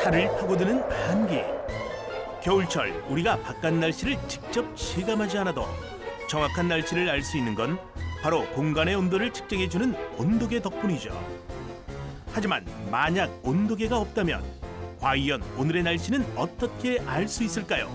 살을 파고드는 한기. 겨울철 우리가 바깥 날씨를 직접 체감하지 않아도 정확한 날씨를 알 수 있는 건 바로 공간의 온도를 측정해주는 온도계 덕분이죠. 하지만 만약 온도계가 없다면 과연 오늘의 날씨는 어떻게 알 수 있을까요?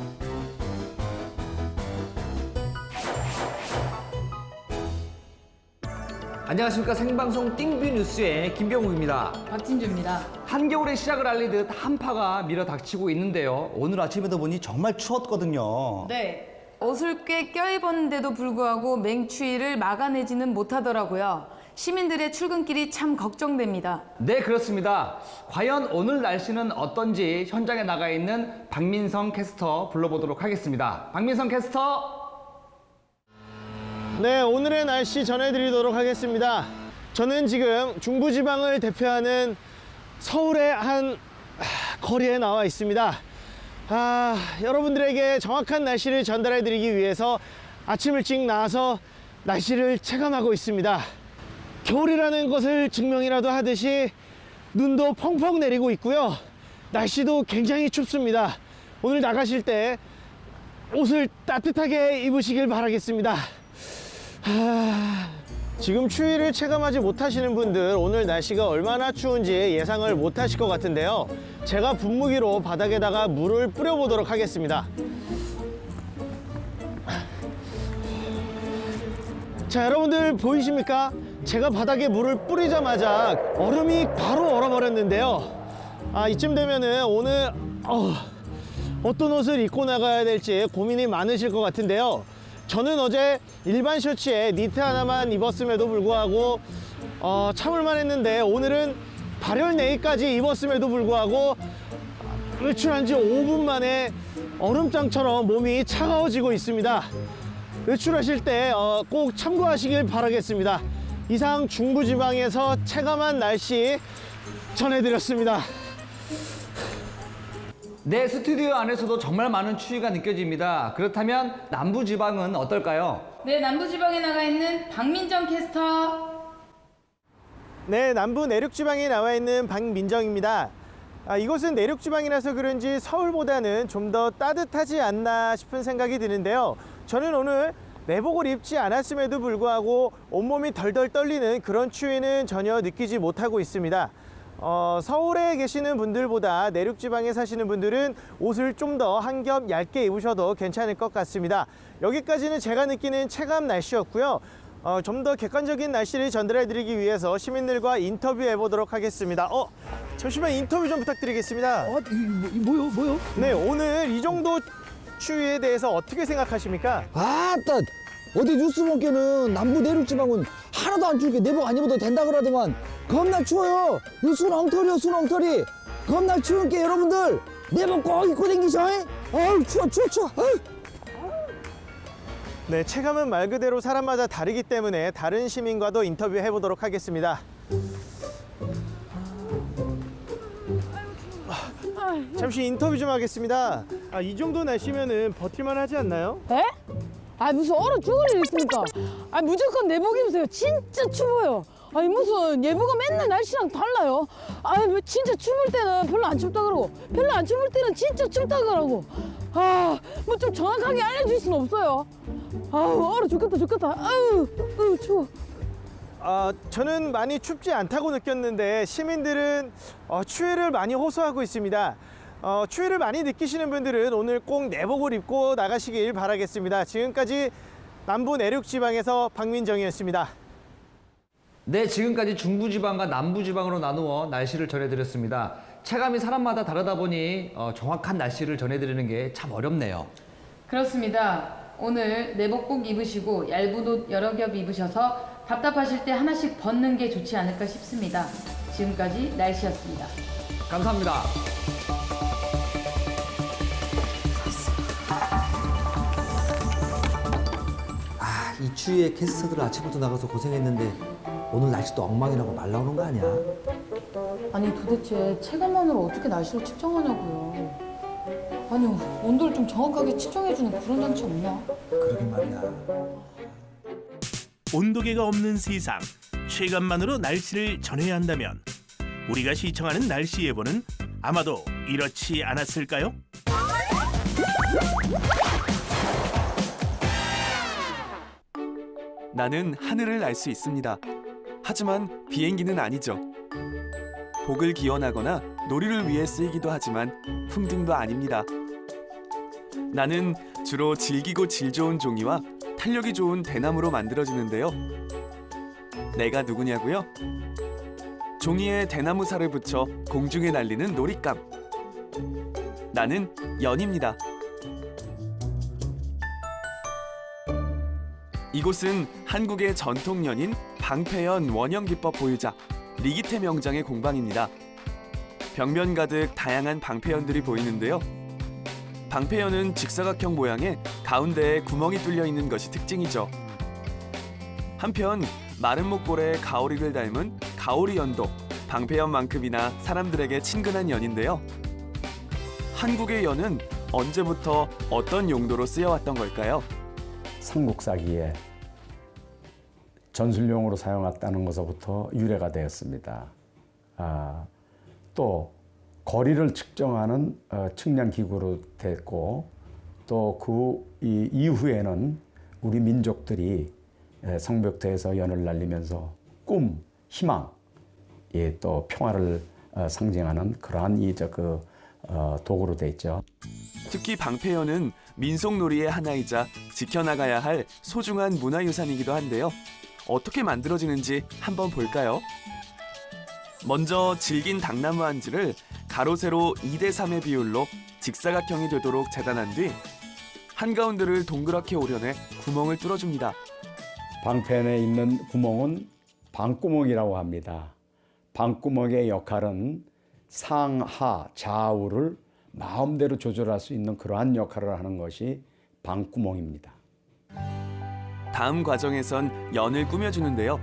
안녕하십니까. 생방송 띵뷰 뉴스의 김병욱입니다. 박진주입니다. 한겨울의 시작을 알리듯 한파가 밀어닥치고 있는데요. 오늘 아침에도 보니 정말 추웠거든요. 네. 옷을 꽤 껴입었는데도 불구하고 맹추위를 막아내지는 못하더라고요. 시민들의 출근길이 참 걱정됩니다. 네, 그렇습니다. 과연 오늘 날씨는 어떤지 현장에 나가 있는 박민성 캐스터 불러보도록 하겠습니다. 박민성 캐스터. 네, 오늘의 날씨 전해드리도록 하겠습니다. 저는 지금 중부지방을 대표하는 서울의 한 거리에 나와 있습니다. 여러분들에게 정확한 날씨를 전달해드리기 위해서 아침 일찍 나와서 날씨를 체감하고 있습니다. 겨울이라는 것을 증명이라도 하듯이 눈도 펑펑 내리고 있고요. 날씨도 굉장히 춥습니다. 오늘 나가실 때 옷을 따뜻하게 입으시길 바라겠습니다. 지금 추위를 체감하지 못하시는 분들, 오늘 날씨가 얼마나 추운지 예상을 못하실 것 같은데요. 제가 분무기로 바닥에다가 물을 뿌려보도록 하겠습니다. 자, 여러분들 보이십니까? 제가 바닥에 물을 뿌리자마자 얼음이 바로 얼어버렸는데요. 이쯤 되면은 오늘 어떤 옷을 입고 나가야 될지 고민이 많으실 것 같은데요. 저는 어제 일반 셔츠에 니트 하나만 입었음에도 불구하고 참을만 했는데, 오늘은 발열 네이까지 입었음에도 불구하고 외출한 지 5분 만에 얼음장처럼 몸이 차가워지고 있습니다. 외출하실 때 꼭 참고하시길 바라겠습니다. 이상 중부지방에서 체감한 날씨 전해드렸습니다. 네, 스튜디오 안에서도 정말 많은 추위가 느껴집니다. 그렇다면 남부지방은 어떨까요? 네, 남부지방에 나가 있는 박민정 캐스터. 네, 남부 내륙지방에 나와 있는 박민정입니다. 이곳은 내륙지방이라서 그런지 서울보다는 좀 더 따뜻하지 않나 싶은 생각이 드는데요. 저는 오늘 내복을 입지 않았음에도 불구하고 온몸이 덜덜 떨리는 그런 추위는 전혀 느끼지 못하고 있습니다. 서울에 계시는 분들보다 내륙지방에 사시는 분들은 옷을 좀 더 한 겹 얇게 입으셔도 괜찮을 것 같습니다. 여기까지는 제가 느끼는 체감 날씨였고요. 좀 더 객관적인 날씨를 전달해드리기 위해서 시민들과 인터뷰해 보도록 하겠습니다. 잠시만 인터뷰 좀 부탁드리겠습니다. 뭐요? 네, 오늘 이 정도 추위에 대해서 어떻게 생각하십니까? 아따, 어디 뉴스 본게는 남부 내륙지방은 하나도 안 추우게 내복 안 입어도 된다 그러더만 겁나 추워요. 이 순 엉터리요, 순 엉터리. 겁나 추운게 여러분들 내복 꼭 입고 댕기셔. 어우, 추워. 어우. 네, 체감은 말 그대로 사람마다 다르기 때문에 다른 시민과도 인터뷰해 보도록 하겠습니다. 잠시 인터뷰 좀 하겠습니다. 이 정도 날씨면은 버틸만 하지 않나요? 에? 무슨 얼어 죽을 일 있습니까? 무조건 내복 입으세요. 진짜 추워요. 무슨 예보가 맨날 날씨랑 달라요. 뭐 진짜 추울 때는 별로 안 춥다 그러고 별로 안 추울 때는 진짜 춥다 그러고 뭐 좀 정확하게 알려줄 수는 없어요. 얼어 죽겠다. 아유, 추워. 저는 많이 춥지 않다고 느꼈는데 시민들은 추위를 많이 호소하고 있습니다. 추위를 많이 느끼시는 분들은 오늘 꼭 내복을 입고 나가시길 바라겠습니다. 지금까지 남부 내륙지방에서 박민정이었습니다. 네, 지금까지 중부지방과 남부지방으로 나누어 날씨를 전해드렸습니다. 체감이 사람마다 다르다 보니 정확한 날씨를 전해드리는 게 참 어렵네요. 그렇습니다. 오늘 내복 꼭 입으시고 얇은 옷 여러 겹 입으셔서 답답하실 때 하나씩 벗는 게 좋지 않을까 싶습니다. 지금까지 날씨였습니다. 감사합니다. 이 추위에 캐스터들 아침부터 나가서 고생했는데 오늘 날씨도 엉망이라고 말 나오는 거 아니야? 아니 도대체 체감만으로 어떻게 날씨를 측정하냐고요. 아니 온도를 좀 정확하게 측정해주는 그런 장치 없나? 그러게 말이야. 온도계가 없는 세상, 체감만으로 날씨를 전해야 한다면 우리가 시청하는 날씨 예보는 아마도 이렇지 않았을까요? 나는 하늘을 날 수 있습니다. 하지만 비행기는 아니죠. 복을 기원하거나 놀이를 위해 쓰이기도 하지만 풍등도 아닙니다. 나는 주로 질기고 질 좋은 종이와 탄력이 좋은 대나무로 만들어지는데요. 내가 누구냐고요? 종이에 대나무 살을 붙여 공중에 날리는 놀잇감. 나는 연입니다. 이곳은 한국의 전통 연인 방패연 원형 기법 보유자 리기태 명장의 공방입니다. 벽면 가득 다양한 방패연들이 보이는데요. 방패연은 직사각형 모양의 가운데에 구멍이 뚫려 있는 것이 특징이죠. 한편 마른 목골에 가오리를 닮은 가오리연도 방패연만큼이나 사람들에게 친근한 연인데요. 한국의 연은 언제부터 어떤 용도로 쓰여왔던 걸까요? 삼국사기에 전술용으로 사용했다는 것부터 유래가 되었습니다. 또 거리를 측정하는 측량 기구로 됐고, 또 그 이후에는 우리 민족들이 성벽터에서 연을 날리면서 꿈, 희망, 또 평화를 상징하는 그러한 도구로 돼 있죠. 특히 방패연은 민속놀이의 하나이자 지켜나가야 할 소중한 문화유산이기도 한데요. 어떻게 만들어지는지 한번 볼까요? 먼저 질긴 당나무 한지를 가로 세로 2대3의 비율로 직사각형이 되도록 재단한 뒤 한가운데를 동그랗게 오려내 구멍을 뚫어줍니다. 방패연에 있는 구멍은 방구멍이라고 합니다. 방구멍의 역할은 상하 좌우를 마음대로 조절할 수 있는 그러한 역할을 하는 것이 방구멍입니다. 다음 과정에선 연을 꾸며주는데요.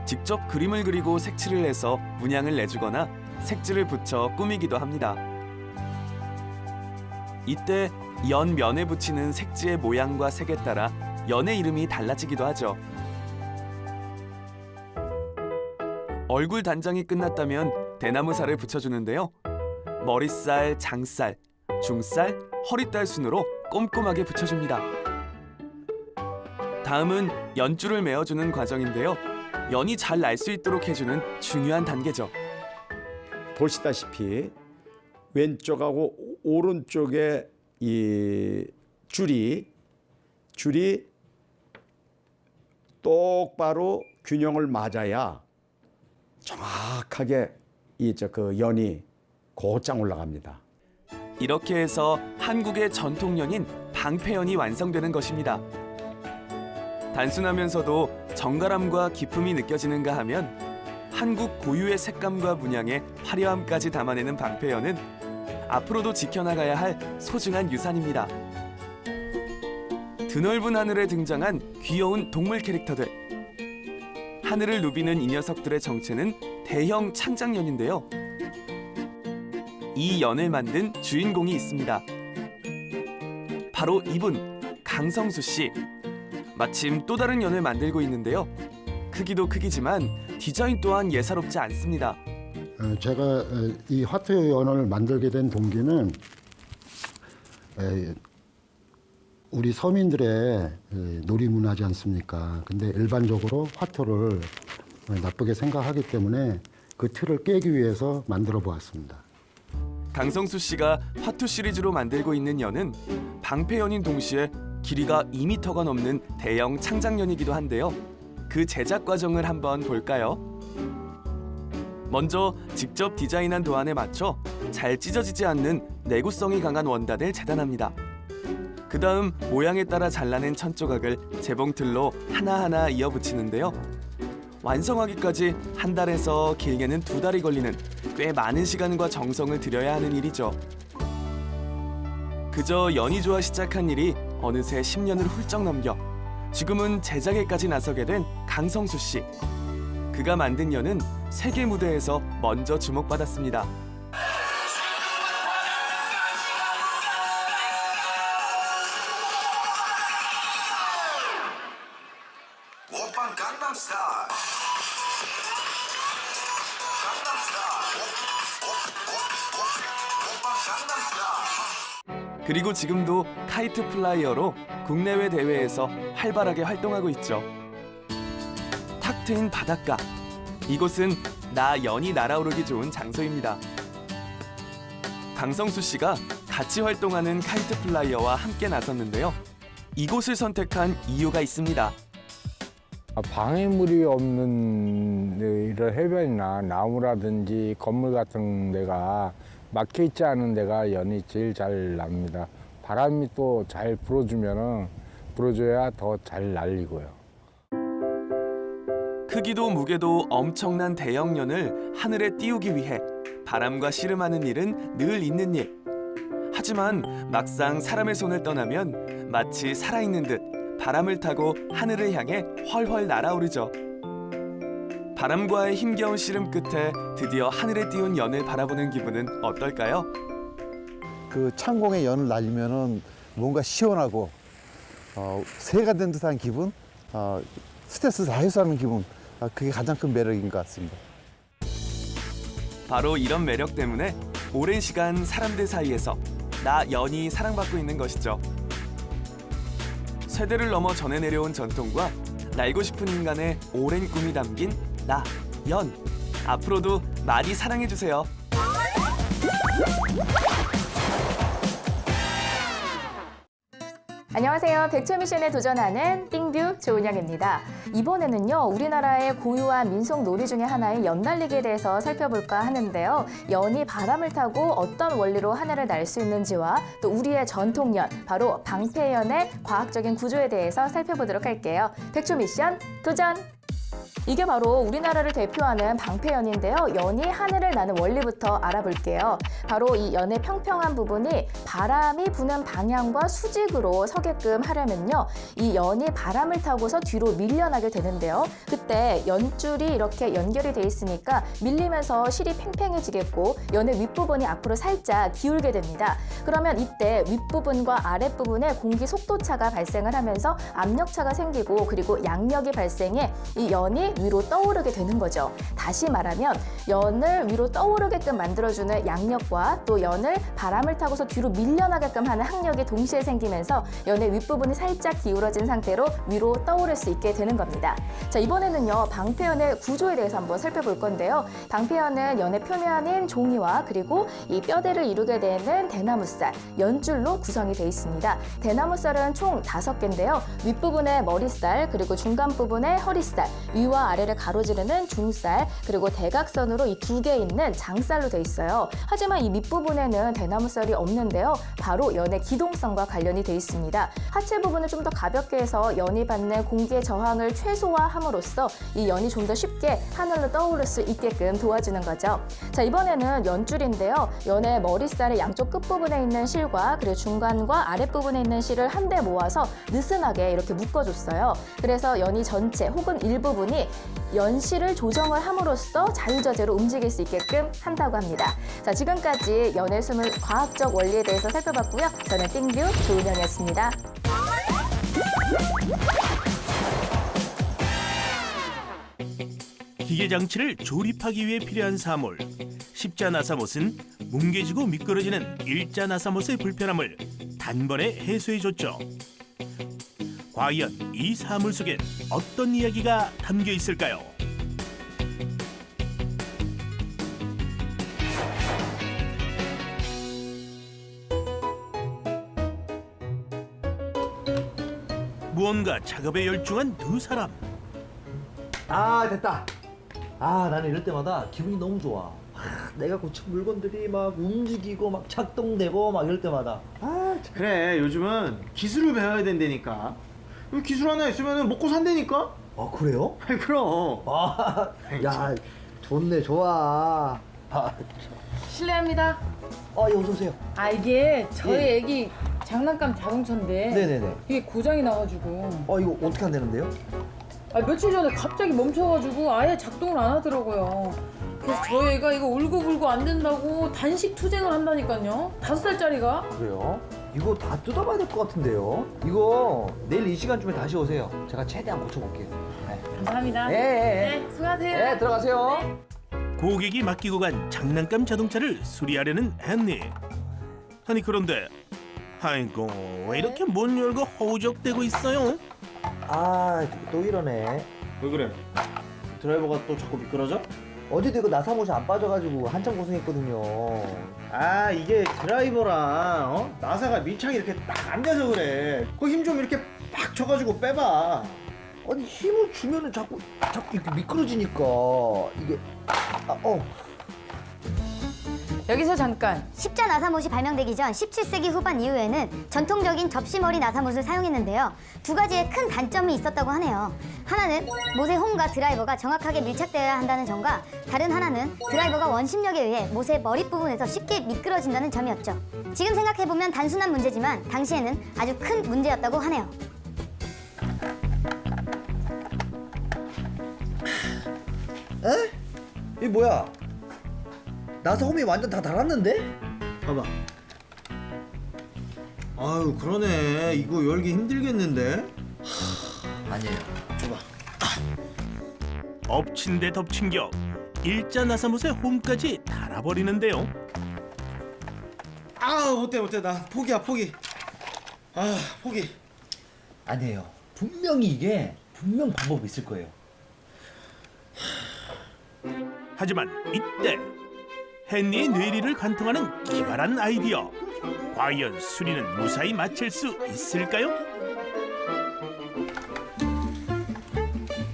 직접 그림을 그리고 색칠을 해서 문양을 내주거나 색질을 붙여 꾸미기도 합니다. 이때 연 면에 붙이는 색지의 모양과 색에 따라 연의 이름이 달라지기도 하죠. 얼굴 단장이 끝났다면 대나무살을 붙여주는데요. 머리살, 장살, 중살, 허리달 순으로 꼼꼼하게 붙여줍니다. 다음은 연줄을 메어주는 과정인데요. 연이 잘 날 수 있도록 해주는 중요한 단계죠. 보시다시피 왼쪽하고 오른쪽에 이 줄이 똑바로 균형을 맞아야 정확하게 연이 곧장 올라갑니다. 이렇게 해서 한국의 전통연인 방패연이 완성되는 것입니다. 단순하면서도 정갈함과 기품이 느껴지는가 하면 한국 고유의 색감과 문양의 화려함까지 담아내는 방패연은 앞으로도 지켜나가야 할 소중한 유산입니다. 드넓은 하늘에 등장한 귀여운 동물 캐릭터들. 하늘을 누비는 이 녀석들의 정체는 대형 창작연인데요. 이 연을 만든 주인공이 있습니다. 바로 이분, 강성수 씨. 마침 또 다른 연을 만들고 있는데요. 크기도 크기지만 디자인 또한 예사롭지 않습니다. 제가 이 화투 연을 만들게 된 동기는 우리 서민들의 놀이 문화지 않습니까? 근데 일반적으로 화투를 나쁘게 생각하기 때문에 그 틀을 깨기 위해서 만들어 보았습니다. 강성수 씨가 화투 시리즈로 만들고 있는 연은 방패연인 동시에 길이가 2m가 넘는 대형 창작연이기도 한데요. 그 제작 과정을 한번 볼까요? 먼저 직접 디자인한 도안에 맞춰 잘 찢어지지 않는 내구성이 강한 원단을 재단합니다. 그 다음 모양에 따라 잘라낸 천조각을 재봉틀로 하나하나 이어붙이는데요. 완성하기까지 한 달에서 길게는 2달이 걸리는 꽤 많은 시간과 정성을 들여야 하는 일이죠. 그저 연이 좋아 시작한 일이 어느새 10년을 훌쩍 넘겨 지금은 제작에까지 나서게 된 강성수 씨. 그가 만든 연은 세계 무대에서 먼저 주목받았습니다. 그리고 지금도 카이트 플라이어로 국내외 대회에서 활발하게 활동하고 있죠. 탁 트인 바닷가. 이곳은 나 연이 날아오르기 좋은 장소입니다. 강성수 씨가 같이 활동하는 카이트 플라이어와 함께 나섰는데요. 이곳을 선택한 이유가 있습니다. 방해물이 없는 이런 해변이나 나무라든지 건물 같은 데가 막혀 있지 않은 데가 연이 제일 잘 납니다. 바람이 또 잘 불어줘야 더 잘 날리고요. 크기도 무게도 엄청난 대형 연을 하늘에 띄우기 위해 바람과 씨름하는 일은 늘 있는 일. 하지만 막상 사람의 손을 떠나면 마치 살아있는 듯 바람을 타고 하늘을 향해 훨훨 날아오르죠. 바람과의 힘겨운 씨름 끝에 드디어 하늘에 띄운 연을 바라보는 기분은 어떨까요? 그 창공에 연을 날리면은 뭔가 시원하고 새가 된 듯한 기분, 스트레스 다 해소하는 기분, 그게 가장 큰 매력인 것 같습니다. 바로 이런 매력 때문에 오랜 시간 사람들 사이에서 나 연이 사랑받고 있는 것이죠. 세대를 넘어 전해 내려온 전통과 날고 싶은 인간의 오랜 꿈이 담긴 나 연. 앞으로도 많이 사랑해 주세요. 안녕하세요. 백초미션에 도전하는 띵뷰 조은영입니다. 이번에는요, 우리나라의 고유한 민속 놀이 중에 하나인 연날리기에 대해서 살펴볼까 하는데요. 연이 바람을 타고 어떤 원리로 하늘을 날 수 있는지와 또 우리의 전통연, 바로 방패연의 과학적인 구조에 대해서 살펴보도록 할게요. 백초미션 도전! 이게 바로 우리나라를 대표하는 방패연인데요. 연이 하늘을 나는 원리부터 알아볼게요. 바로 이 연의 평평한 부분이 바람이 부는 방향과 수직으로 서게끔 하려면요. 이 연이 바람을 타고서 뒤로 밀려나게 되는데요. 그때 연줄이 이렇게 연결이 돼 있으니까 밀리면서 실이 팽팽해지겠고 연의 윗부분이 앞으로 살짝 기울게 됩니다. 그러면 이때 윗부분과 아랫부분에 공기 속도차가 발생을 하면서 압력차가 생기고 그리고 양력이 발생해 이 연이 위로 떠오르게 되는 거죠. 다시 말하면 연을 위로 떠오르게끔 만들어주는 양력과 또 연을 바람을 타고서 뒤로 밀려나게끔 하는 항력이 동시에 생기면서 연의 윗부분이 살짝 기울어진 상태로 위로 떠오를 수 있게 되는 겁니다. 자, 이번에는요, 방패연의 구조에 대해서 한번 살펴볼 건데요. 방패연은 연의 표면인 종이와 그리고 이 뼈대를 이루게 되는 대나무살, 연줄로 구성이 되어 있습니다. 대나무살은 총 5개인데요. 윗부분에 머리살, 그리고 중간 부분에 허리살, 위와 아래를 가로지르는 중살, 그리고 대각선으로 이 2개 있는 장살로 되어 있어요. 하지만 이 밑부분에는 대나무살이 없는데요. 바로 연의 기동성과 관련이 되어 있습니다. 하체 부분을 좀 더 가볍게 해서 연이 받는 공기의 저항을 최소화함으로써 이 연이 좀 더 쉽게 하늘로 떠오를 수 있게끔 도와주는 거죠. 자, 이번에는 연줄인데요. 연의 머리살의 양쪽 끝부분에 있는 실과 그리고 중간과 아랫부분에 있는 실을 한데 모아서 느슨하게 이렇게 묶어줬어요. 그래서 연이 전체 혹은 일부분이 연실을 조정을 함으로써 자유자재로 움직일 수 있게끔 한다고 합니다. 자, 지금까지 연의 숨을 과학적 원리에 대해서 살펴봤고요. 저는 띵뷰 조은영이었습니다. 기계 장치를 조립하기 위해 필요한 사물. 십자 나사못은 뭉개지고 미끄러지는 일자 나사못의 불편함을 단번에 해소해줬죠. 과연 이 사물 속엔 어떤 이야기가 담겨 있을까요? 무언가 작업에 열중한 두 사람. 아, 됐다. 아, 나는 이럴 때마다 기분이 너무 좋아. 내가 고친 물건들이 막 움직이고 막 작동되고 막 이럴 때마다 그래, 요즘은 기술을 배워야 된다니까. 기술 하나 있으면 먹고 산다니까. 그래요? 그럼. 야, 좋네, 좋아. 실례합니다. 예, 어서 오세요. 이게 저희 예. 애기 장난감 자동차인데 네네네. 이게 고장이 나가지고 이거 어떻게 한다는데요? 며칠 전에 갑자기 멈춰가지고 아예 작동을 안 하더라고요. 그래서 저희 애가 이거 울고불고 안 된다고 단식 투쟁을 한다니까요. 5살짜리가. 그래요? 이거 다 뜯어봐야 될 것 같은데요? 이거 내일 이 시간쯤에 다시 오세요. 제가 최대한 고쳐볼게요. 감사합니다. 네, 수고하세요. 네, 들어가세요. 고객이 맡기고 간 장난감 자동차를 수리하려는 앤니. 아니 그런데 아이고, 왜 이렇게 문 열고 허우적대고 있어요? 아, 또 이러네. 왜 그래? 드라이버가 또 자꾸 미끄러져? 어제도 이거 나사못이 안 빠져가지고 한참 고생했거든요. 아, 이게 드라이버랑 나사가 밀착이 이렇게 딱 안 돼서 그래. 그 힘 좀 이렇게 팍 줘가지고 빼봐. 아니 힘을 주면은 자꾸 이렇게 미끄러지니까 이게 여기서 잠깐. 십자 나사못이 발명되기 전 17세기 후반 이후에는 전통적인 접시머리 나사못을 사용했는데요. 두 가지의 큰 단점이 있었다고 하네요. 하나는 못의 홈과 드라이버가 정확하게 밀착되어야 한다는 점과 다른 하나는 드라이버가 원심력에 의해 못의 머리 부분에서 쉽게 미끄러진다는 점이었죠. 지금 생각해보면 단순한 문제지만 당시에는 아주 큰 문제였다고 하네요. 에? 이게 뭐야? 나사 홈이 완전 다 닳았는데? 봐봐. 아유, 그러네. 이거 열기 힘들겠는데? 아니에요. 줘봐. 엎친 데 덮친 격 일자 나사못의 홈까지 달아버리는데요. 아, 못해. 나 포기야, 포기. 아, 포기. 아니에요. 분명히 이게 분명 방법이 있을 거예요. 하지만 이때 헨리의 뇌리를 관통하는 기발한 아이디어. 과연 수리는 무사히 마칠 수 있을까요?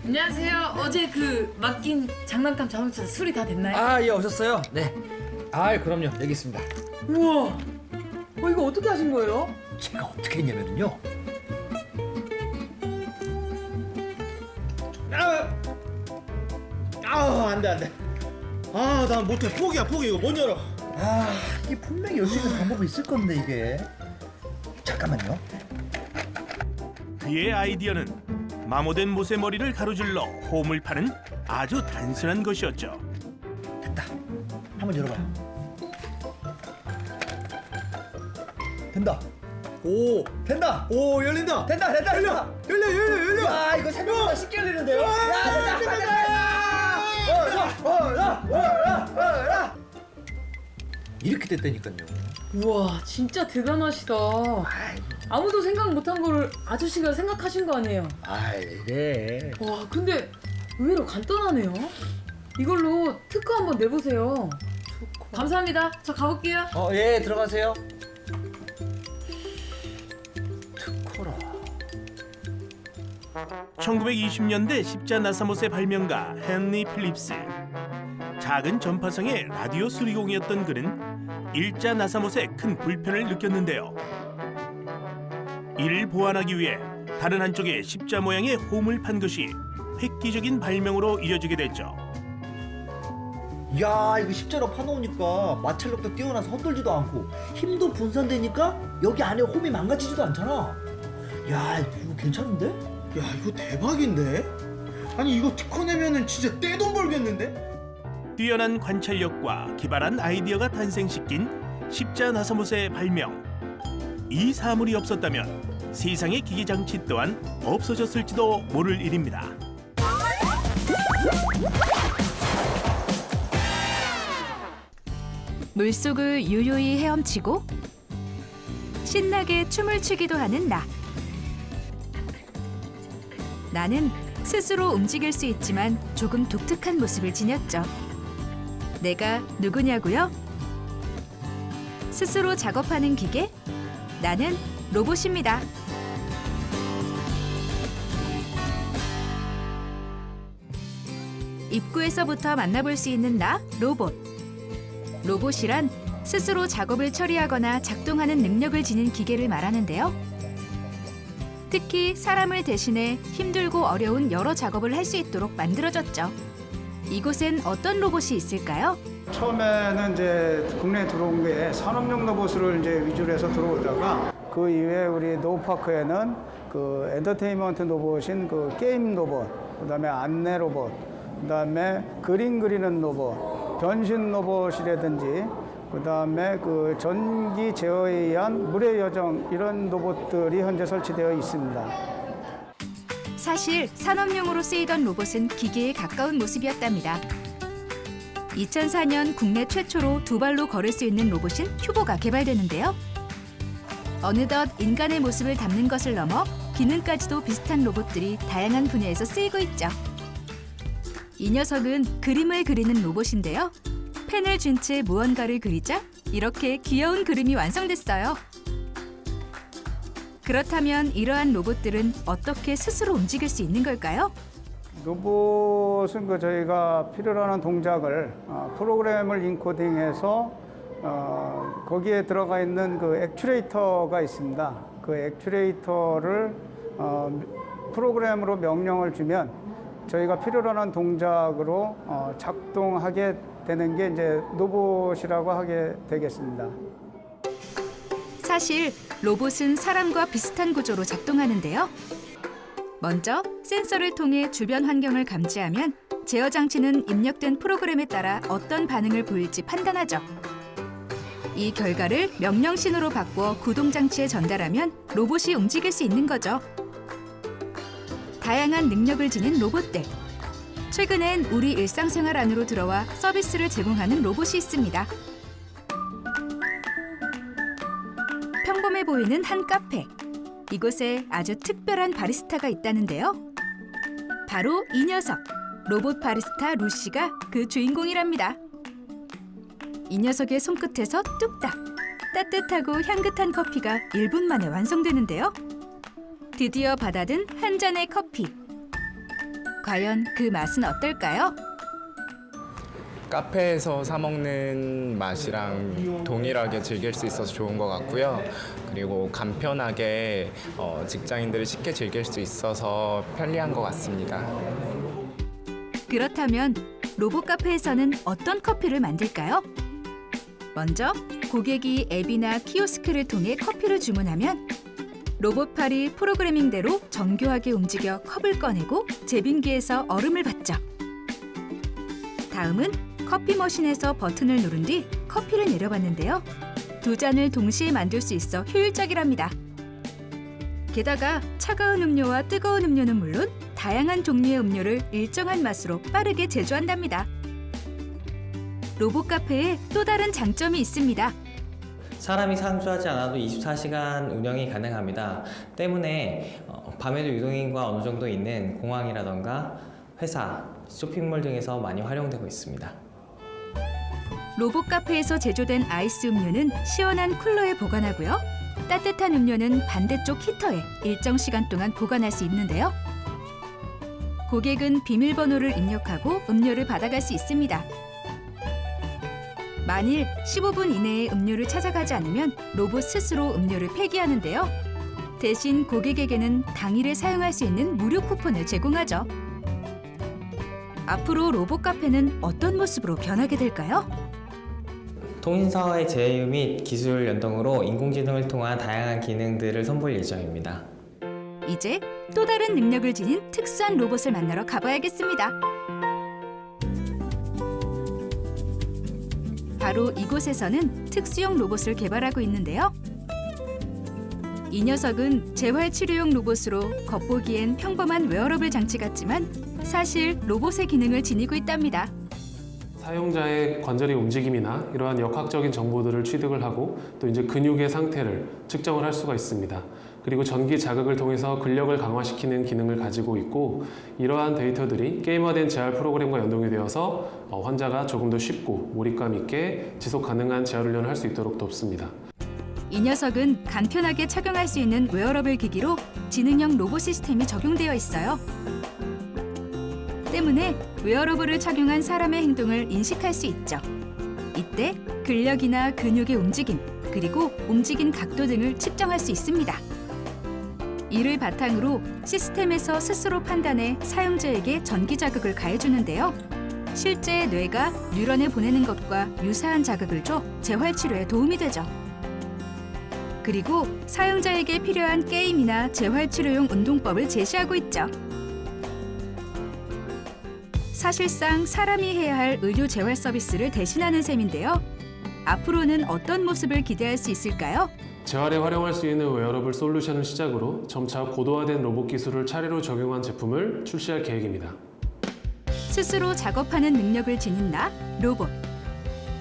안녕하세요. 어제 그 맡긴 장난감 자동차 수리 다 됐나요? 아, 예, 오셨어요? 네. 아, 그럼요. 여기 있습니다. 우와. 이거 어떻게 하신 거예요? 제가 어떻게 했냐면요. 안 돼. 아, 나 못해. 포기야, 포기. 이거 못 열어. 아, 이게 분명히 열 수 있는 방법이 있을 건데 이게. 잠깐만요. 그의 아이디어는 마모된 못의 머리를 가로질러 홈을 파는 아주 단순한 것이었죠. 됐다. 한번 열어봐요. 된다. 오, 된다. 오, 열린다. 된다. 열려. 와, 이거 생각보다 쉽게 열리는데요. 야, 된다. 이렇게 됐다니까요. 우와, 진짜 대단하시다. 아무도 생각 못한 거를 아저씨가 생각하신 거 아니에요? 네. 와, 근데 의외로 간단하네요. 이걸로 특허 한번 내보세요. 감사합니다. 저 가볼게요. 예, 들어가세요. 1920년대 십자 나사못의 발명가 헨리 필립스. 작은 전파상의 라디오 수리공이었던 그는 일자 나사못에 큰 불편을 느꼈는데요. 이를 보완하기 위해 다른 한쪽에 십자 모양의 홈을 판 것이 획기적인 발명으로 이어지게 됐죠. 야, 이거 십자로 파놓으니까 마찰력도 뛰어나서 헛돌지도 않고 힘도 분산되니까 여기 안에 홈이 망가지지도 않잖아. 야, 이거 괜찮은데? 야, 이거 대박인데? 아니, 이거 특허 내면은 진짜 떼돈 벌겠는데? 뛰어난 관찰력과 기발한 아이디어가 탄생시킨 십자 나사못의 발명. 이 사물이 없었다면 세상의 기기장치 또한 없어졌을지도 모를 일입니다. 물속을 유유히 헤엄치고 신나게 춤을 추기도 하는 나. 나는 스스로 움직일 수 있지만 조금 독특한 모습을 지녔죠. 내가 누구냐고요? 스스로 작업하는 기계? 나는 로봇입니다. 입구에서부터 만나볼 수 있는 나, 로봇. 로봇이란 스스로 작업을 처리하거나 작동하는 능력을 지닌 기계를 말하는데요. 특히 사람을 대신해 힘들고 어려운 여러 작업을 할 수 있도록 만들어졌죠. 이곳엔 어떤 로봇이 있을까요? 처음에는 이제 국내에 들어온 게 산업용 로봇을 이제 위주로 해서 들어오다가 그 이후에 우리 노브파크에는 그 엔터테인먼트 로봇인 그 게임 로봇, 그다음에 안내 로봇, 그다음에 그림 그리는 로봇, 변신 로봇이라든지 그다음에 그 전기 제어에 의한 물의 여정 이런 로봇들이 현재 설치되어 있습니다. 사실 산업용으로 쓰이던 로봇은 기계에 가까운 모습이었답니다. 2004년 국내 최초로 두 발로 걸을 수 있는 로봇인 큐보가 개발되는데요. 어느덧 인간의 모습을 담는 것을 넘어 기능까지도 비슷한 로봇들이 다양한 분야에서 쓰이고 있죠. 이 녀석은 그림을 그리는 로봇인데요. 펜을 쥔 채 무언가를 그리자 이렇게 귀여운 그림이 완성됐어요. 그렇다면 이러한 로봇들은 어떻게 스스로 움직일 수 있는 걸까요? 로봇은 저희가 필요로 하는 동작을 프로그램을 인코딩해서 거기에 들어가 있는 액추레이터가 있습니다. 그 액추레이터를 프로그램으로 명령을 주면 저희가 필요로 하는 동작으로 작동하게 되는 게 이제 로봇이라고 하게 되겠습니다. 사실 로봇은 사람과 비슷한 구조로 작동하는데요. 먼저 센서를 통해 주변 환경을 감지하면 제어 장치는 입력된 프로그램에 따라 어떤 반응을 보일지 판단하죠. 이 결과를 명령 신호로 바꾸어 구동 장치에 전달하면 로봇이 움직일 수 있는 거죠. 다양한 능력을 지닌 로봇들. 최근엔 우리 일상생활 안으로 들어와 서비스를 제공하는 로봇이 있습니다. 평범해 보이는 한 카페. 이곳에 아주 특별한 바리스타가 있다는데요. 바로 이 녀석, 로봇 바리스타 루시가 그 주인공이랍니다. 이 녀석의 손끝에서 뚝딱 따뜻하고 향긋한 커피가 1분 만에 완성되는데요. 드디어 받아든 한 잔의 커피. 과연 그 맛은 어떨까요? 카페에서 사 먹는 맛이랑 동일하게 즐길 수 있어서 좋은 것 같고요. 그리고 간편하게 직장인들이 쉽게 즐길 수 있어서 편리한 것 같습니다. 그렇다면 로봇 카페에서는 어떤 커피를 만들까요? 먼저 고객이 앱이나 키오스크를 통해 커피를 주문하면 로봇팔이 프로그래밍대로 정교하게 움직여 컵을 꺼내고 제빙기에서 얼음을 받죠. 다음은 커피 머신에서 버튼을 누른 뒤 커피를 내려봤는데요. 2잔을 동시에 만들 수 있어 효율적이랍니다. 게다가 차가운 음료와 뜨거운 음료는 물론 다양한 종류의 음료를 일정한 맛으로 빠르게 제조한답니다. 로봇 카페에 또 다른 장점이 있습니다. 사람이 상주하지 않아도 24시간 운영이 가능합니다. 때문에 밤에도 유동인구가 어느 정도 있는 공항이라던가 회사, 쇼핑몰 등에서 많이 활용되고 있습니다. 로봇 카페에서 제조된 아이스 음료는 시원한 쿨러에 보관하고요. 따뜻한 음료는 반대쪽 히터에 일정 시간 동안 보관할 수 있는데요. 고객은 비밀번호를 입력하고 음료를 받아갈 수 있습니다. 만일 15분 이내에 음료를 찾아가지 않으면 로봇 스스로 음료를 폐기하는데요. 대신 고객에게는 당일에 사용할 수 있는 무료 쿠폰을 제공하죠. 앞으로 로봇 카페는 어떤 모습으로 변하게 될까요? 통신사와의 제휴 및 기술 연동으로 인공지능을 통한 다양한 기능들을 선보일 예정입니다. 이제 또 다른 능력을 지닌 특수한 로봇을 만나러 가봐야겠습니다. 바로 이곳에서는 특수용 로봇을 개발하고 있는데요. 이 녀석은 재활치료용 로봇으로 겉보기엔 평범한 웨어러블 장치 같지만 사실 로봇의 기능을 지니고 있답니다. 사용자의 관절의 움직임이나 이러한 역학적인 정보들을 취득을 하고 또 이제 근육의 상태를 측정을 할 수가 있습니다. 그리고 전기 자극을 통해서 근력을 강화시키는 기능을 가지고 있고 이러한 데이터들이 게임화된 재활 프로그램과 연동이 되어서 환자가 조금 더 쉽고 몰입감 있게 지속 가능한 재활 훈련을 할 수 있도록 돕습니다. 이 녀석은 간편하게 착용할 수 있는 웨어러블 기기로 지능형 로봇 시스템이 적용되어 있어요. 때문에 웨어러블을 착용한 사람의 행동을 인식할 수 있죠. 이때 근력이나 근육의 움직임, 그리고 움직인 각도 등을 측정할 수 있습니다. 이를 바탕으로 시스템에서 스스로 판단해 사용자에게 전기 자극을 가해주는데요. 실제 뇌가 뉴런에 보내는 것과 유사한 자극을 줘 재활치료에 도움이 되죠. 그리고 사용자에게 필요한 게임이나 재활치료용 운동법을 제시하고 있죠. 사실상 사람이 해야 할 의료 재활 서비스를 대신하는 셈인데요. 앞으로는 어떤 모습을 기대할 수 있을까요? 재활에 활용할 수 있는 웨어러블 솔루션을 시작으로 점차 고도화된 로봇 기술을 차례로 적용한 제품을 출시할 계획입니다. 스스로 작업하는 능력을 지닌 나, 로봇.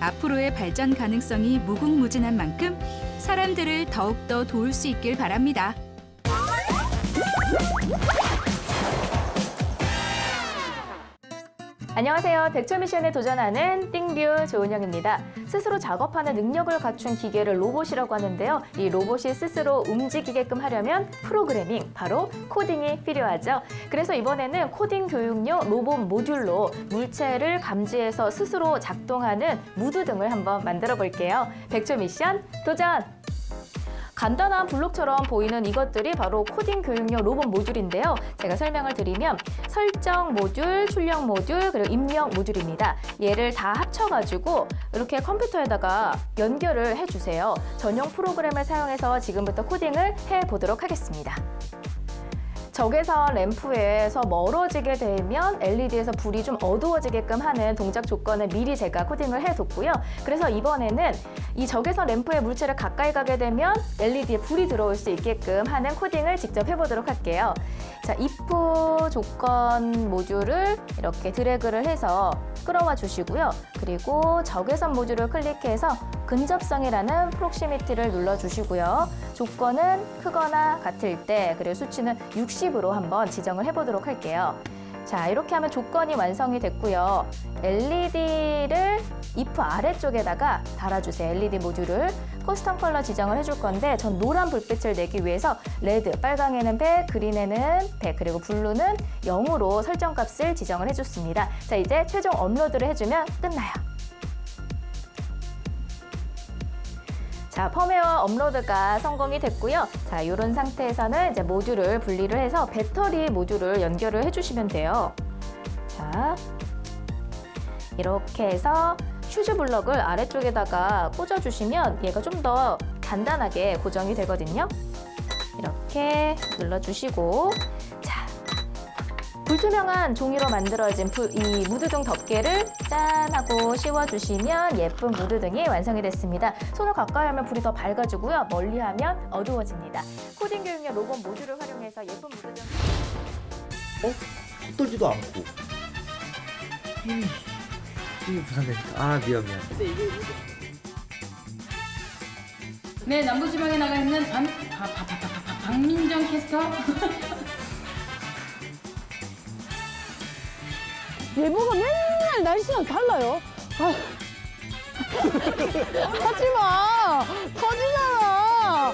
앞으로의 발전 가능성이 무궁무진한 만큼 사람들을 더욱더 도울 수 있길 바랍니다. 안녕하세요. 백초 미션에 도전하는 띵뷰 조은영입니다. 스스로 작업하는 능력을 갖춘 기계를 로봇이라고 하는데요. 이 로봇이 스스로 움직이게끔 하려면 프로그래밍, 바로 코딩이 필요하죠. 그래서 이번에는 코딩 교육용 로봇 모듈로 물체를 감지해서 스스로 작동하는 무드 등을 한번 만들어 볼게요. 백초 미션 도전! 간단한 블록처럼 보이는 이것들이 바로 코딩 교육용 로봇 모듈인데요. 제가 설명을 드리면 설정 모듈, 출력 모듈, 그리고 입력 모듈입니다. 얘를 다 합쳐가지고 이렇게 컴퓨터에다가 연결을 해주세요. 전용 프로그램을 사용해서 지금부터 코딩을 해보도록 하겠습니다. 적외선 램프에서 멀어지게 되면 LED에서 불이 좀 어두워지게끔 하는 동작 조건을 미리 제가 코딩을 해뒀고요. 그래서 이번에는 이 적외선 램프의 물체를 가까이 가게 되면 LED에 불이 들어올 수 있게끔 하는 코딩을 직접 해보도록 할게요. 자, if 조건 모듈을 이렇게 드래그를 해서 끌어와 주시고요. 그리고 적외선 모듈을 클릭해서 근접성이라는 프록시미티를 눌러주시고요. 조건은 크거나 같을 때, 그리고 수치는 60으로 한번 지정을 해보도록 할게요. 자, 이렇게 하면 조건이 완성이 됐고요. LED를 if 아래쪽에다가 달아주세요. LED 모듈을 커스텀 컬러 지정을 해줄 건데 전 노란 불빛을 내기 위해서 레드, 빨강에는 100, 그린에는 100, 그리고 블루는 0으로 설정값을 지정을 해줬습니다. 자, 이제 최종 업로드를 해주면 끝나요. 자, 펌웨어 업로드가 성공이 됐고요. 자, 이런 상태에서는 이제 모듈을 분리를 해서 배터리 모듈을 연결을 해주시면 돼요. 자, 이렇게 해서 휴즈 블럭을 아래쪽에다가 꽂아주시면 얘가 좀 더 단단하게 고정이 되거든요. 이렇게 눌러주시고, 자, 불투명한 종이로 만들어진 이 무드등 덮개를 짠 하고 씌워주시면 예쁜 무드등이 완성이 됐습니다. 손을 가까이 하면 불이 더 밝아지고요. 멀리 하면 어두워집니다. 코딩 교육용 로봇 모듈을 활용해서 예쁜 무드등. 떨지도 않고. 힘이 부산되니까. 아, 미안. 네, 남부지방에 나가 있는 박민정 캐스터. 예보가 맨날 날씨랑 달라요. 하지 마. 터지잖아.